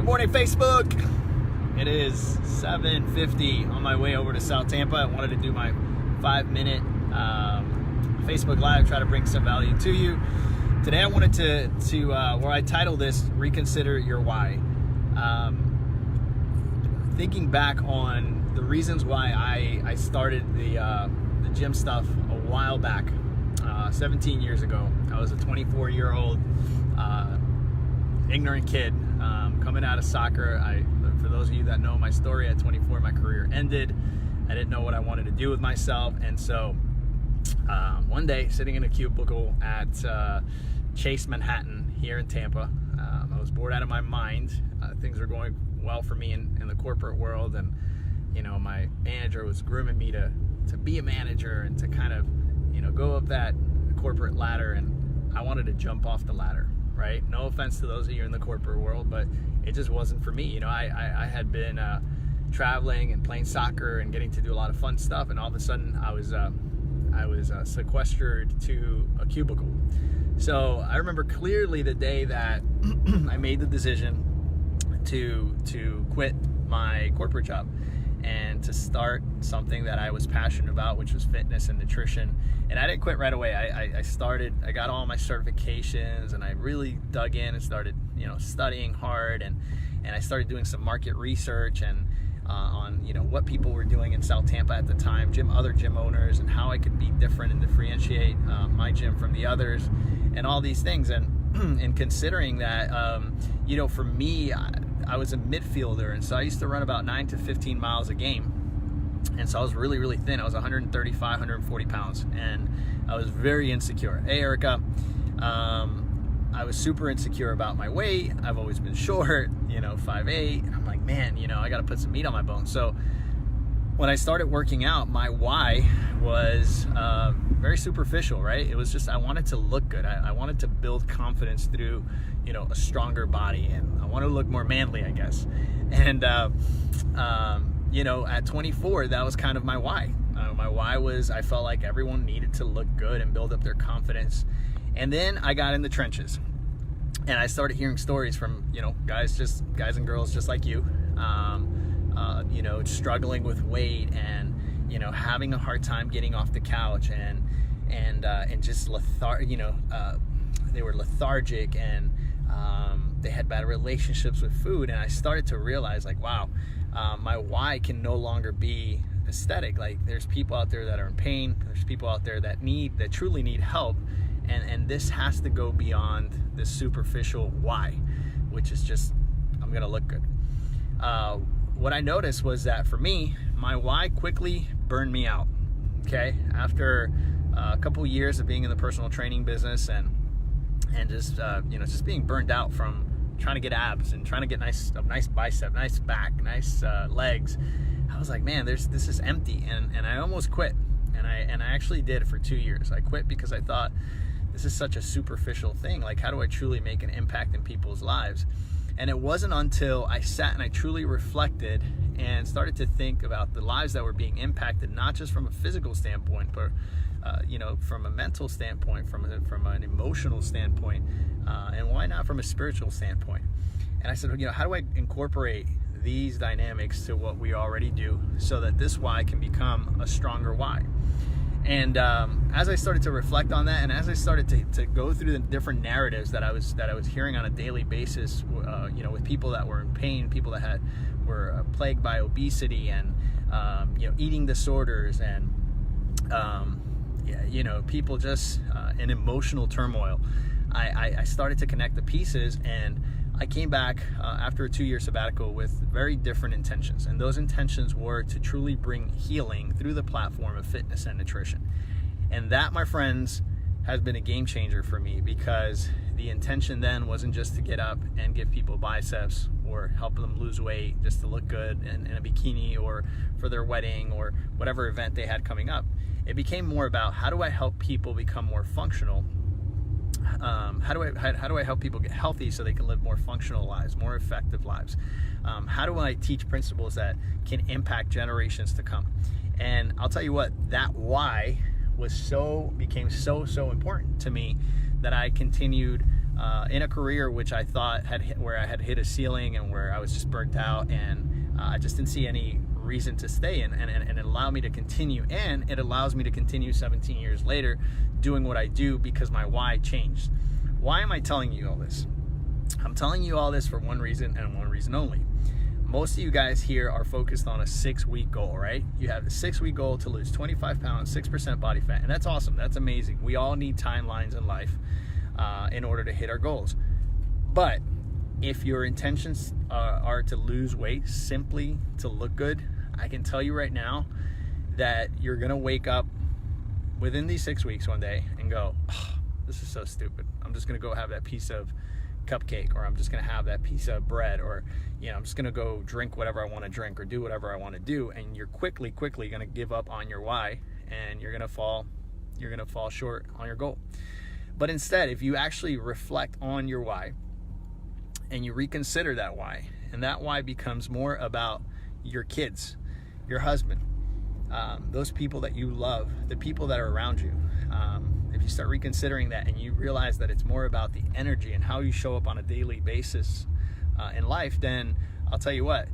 morning, Facebook. It is 7:50 on my way over to South Tampa. I wanted to do my 5-minute Facebook Live, try to bring some value to you. Today I wanted to where I titled this, Reconsider Your Why. Thinking back on the reasons why I started the gym stuff a while back, 17 years ago. I was a 24-year-old ignorant kid coming out of soccer. For those of you that know my story, at 24 my career ended. I didn't know what I wanted to do with myself, and so one day, sitting in a cubicle at Chase Manhattan here in Tampa, I was bored out of my mind. Things were going well for me in the corporate world, and my manager was grooming me to be a manager and to kind of go up that corporate ladder, and I wanted to jump off the ladder. Right? No offense to those of you in the corporate world, but it just wasn't for me. I had been traveling and playing soccer and getting to do a lot of fun stuff, and all of a sudden I was sequestered to a cubicle. So I remember clearly the day that I made the decision to quit my corporate job and to start something that I was passionate about, which was fitness and nutrition. And I didn't quit right away. I got all my certifications, and I really dug in and started studying hard, and I started doing some market research and on what people were doing in South Tampa at the time, other gym owners, and how I could be different and differentiate my gym from the others, and all these things. And considering that for me, I was a midfielder, and so I used to run about 9 to 15 miles a game. And so I was really, really thin. I was 135, 140 pounds, and I was very insecure. Hey, Erica. I was super insecure about my weight. I've always been short, 5'8", and I'm like, man, I got to put some meat on my bones. So when I started working out, my why was very superficial, right? It was just I wanted to look good. I wanted to build confidence through, a stronger body, and I wanted to look more manly, I guess. And at 24, that was kind of my why. My why was I felt like everyone needed to look good and build up their confidence. And then I got in the trenches, and I started hearing stories from guys and girls just like you, struggling with weight and having a hard time getting off the couch, and just they were lethargic, and they had bad relationships with food. And I started to realize, like, wow, my why can no longer be aesthetic. Like, there's people out there that are in pain. There's people out there that truly need help. And this has to go beyond this superficial why, which is just, I'm gonna look good. What I noticed was that for me, my why quickly burned me out. Okay, after a couple years of being in the personal training business and just just being burned out from trying to get abs and trying to get a nice bicep, nice back, nice legs, I was like, man, this is empty, and I almost quit. And I actually did for 2 years. I quit because I thought, this is such a superficial thing. Like, how do I truly make an impact in people's lives? And it wasn't until I sat and I truly reflected and started to think about the lives that were being impacted, not just from a physical standpoint, but from a mental standpoint, from an emotional standpoint, and why not from a spiritual standpoint. And I said, how do I incorporate these dynamics to what we already do so that this why can become a stronger why? And as I started to reflect on that, and as I started to go through the different narratives that I was hearing on a daily basis, with people that were in pain, people that were plagued by obesity and eating disorders, and people just in emotional turmoil, I started to connect the pieces, and I came back after a 2-year sabbatical with very different intentions. And those intentions were to truly bring healing through the platform of fitness and nutrition. And that, my friends, has been a game changer for me, because the intention then wasn't just to get up and give people biceps or help them lose weight just to look good in a bikini or for their wedding or whatever event they had coming up. It became more about, how do I help people become more functional? How do I help people get healthy so they can live more functional lives, more effective lives? How do I teach principles that can impact generations to come? And I'll tell you what, that why became so important to me that I continued in a career which I thought where I had hit a ceiling and where I was just burnt out, and I just didn't see any reason to stay in, and it allowed me to continue, and it allows me to continue 17 years later doing what I do because my why changed. Why am I telling you all this? I'm telling you all this for one reason and one reason only. Most of you guys here are focused on a 6-week goal, right? You have a 6-week goal to lose 25 pounds, 6% body fat, and that's awesome. That's amazing. We all need timelines in life in order to hit our goals. But if your intentions are to lose weight simply to look good, I can tell you right now that you're gonna wake up within these 6 weeks one day and go, oh, this is so stupid. I'm just gonna go have that piece of cupcake, or I'm just gonna have that piece of bread, or I'm just gonna go drink whatever I want to drink or do whatever I want to do, and you're quickly gonna give up on your why, and you're gonna fall short on your goal. But instead, if you actually reflect on your why and you reconsider that why, and that why becomes more about your kids, your husband, those people that you love, the people that are around you, if you start reconsidering that and you realize that it's more about the energy and how you show up on a daily basis in life, then I'll tell you what,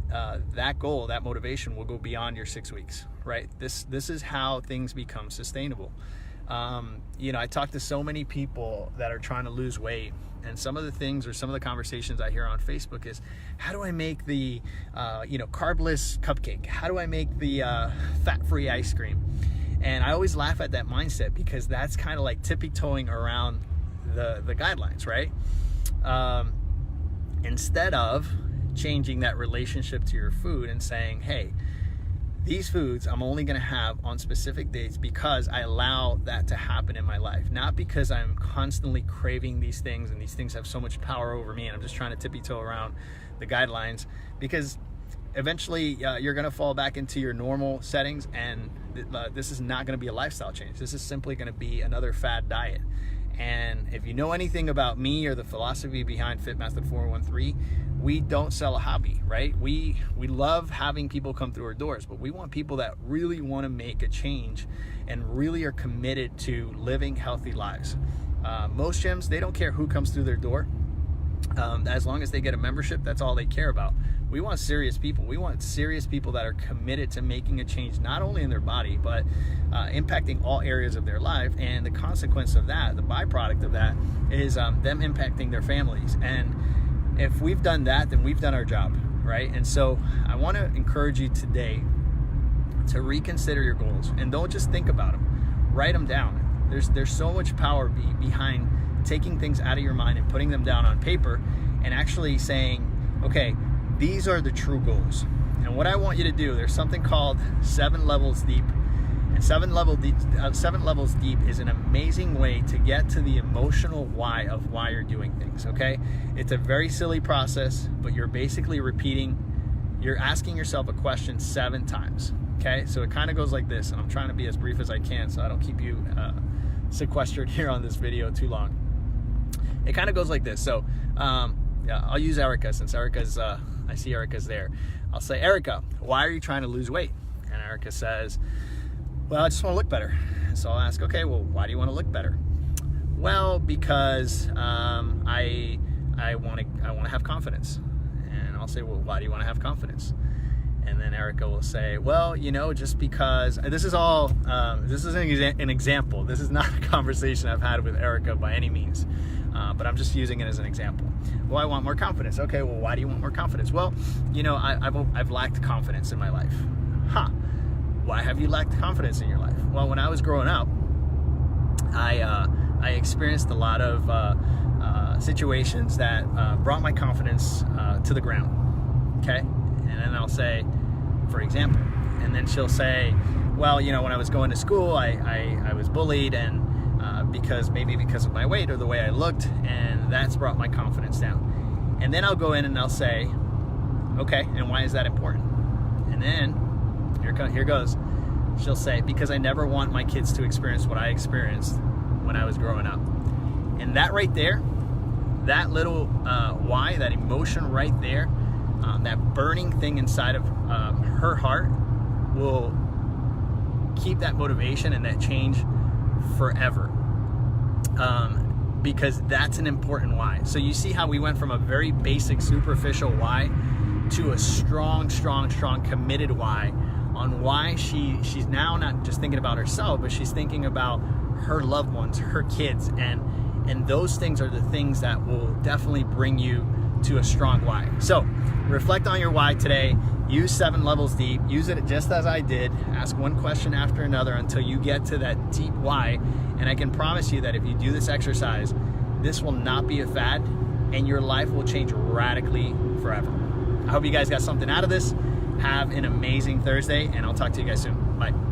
that goal, that motivation will go beyond your 6 weeks, right? This is how things become sustainable. I talk to so many people that are trying to lose weight, and some of the things or some of the conversations I hear on Facebook is, how do I make the carbless cupcake? How do I make the fat-free ice cream? And I always laugh at that mindset, because that's kind of like tippy-toeing around the guidelines, right? Instead of changing that relationship to your food and saying, hey, these foods I'm only going to have on specific dates because I allow that to happen in my life, not because I'm constantly craving these things and these things have so much power over me and I'm just trying to tippy-toe around the guidelines, because eventually you're going to fall back into your normal settings, and this is not going to be a lifestyle change. This is simply going to be another fad diet. And if you know anything about me or the philosophy behind Fit Method 413, we don't sell a hobby, right? We love having people come through our doors, but we want people that really want to make a change and really are committed to living healthy lives. Most gyms, they don't care who comes through their door. As long as they get a membership, that's all they care about. We want serious people. We want serious people that are committed to making a change, not only in their body, but impacting all areas of their life. And the consequence of that, the byproduct of that, is them impacting their families. And if we've done that, then we've done our job, right? And so I want to encourage you today to reconsider your goals, and don't just think about them. Write them down. There's so much power behind taking things out of your mind and putting them down on paper and actually saying, okay, these are the true goals. And what I want you to do, there's something called 7 levels deep. And 7 levels deep is an amazing way to get to the emotional why of why you're doing things, okay? It's a very silly process, but you're basically you're asking yourself a question 7 times, okay? So it kind of goes like this, and I'm trying to be as brief as I can so I don't keep you sequestered here on this video too long. It kind of goes like this. So I'll use Erica, since Erica's, I see Erica's there. I'll say, Erica, why are you trying to lose weight? And Erica says, well, I just want to look better. So I'll ask, okay, well, why do you want to look better? Well, because I want to have confidence. And I'll say, well, why do you want to have confidence? And then Erica will say, well, just because. This is an example. This is not a conversation I've had with Erica by any means, but I'm just using it as an example. Well, I want more confidence. Okay, well, why do you want more confidence? Well, I've lacked confidence in my life. Why have you lacked confidence in your life? Well, when I was growing up, I experienced a lot of situations that brought my confidence to the ground. Okay, and then I'll say, for example, and then she'll say, well, when I was going to school, I was bullied, and because of my weight or the way I looked, and that's brought my confidence down. And then I'll go in and I'll say, okay, and why is that important? And then here goes. She'll say, because I never want my kids to experience what I experienced when I was growing up. And that right there, that little why, that emotion right there, that burning thing inside of her heart will keep that motivation and that change forever. because that's an important why. So you see how we went from a very basic, superficial why to a strong committed why, on why she's now not just thinking about herself, but she's thinking about her loved ones, her kids, and those things are the things that will definitely bring you to a strong why. So reflect on your why today. Use 7 levels deep. Use it just as I did. Ask one question after another until you get to that deep why. And I can promise you that if you do this exercise, this will not be a fad, and your life will change radically forever. I hope you guys got something out of this. Have an amazing Thursday, and I'll talk to you guys soon. Bye.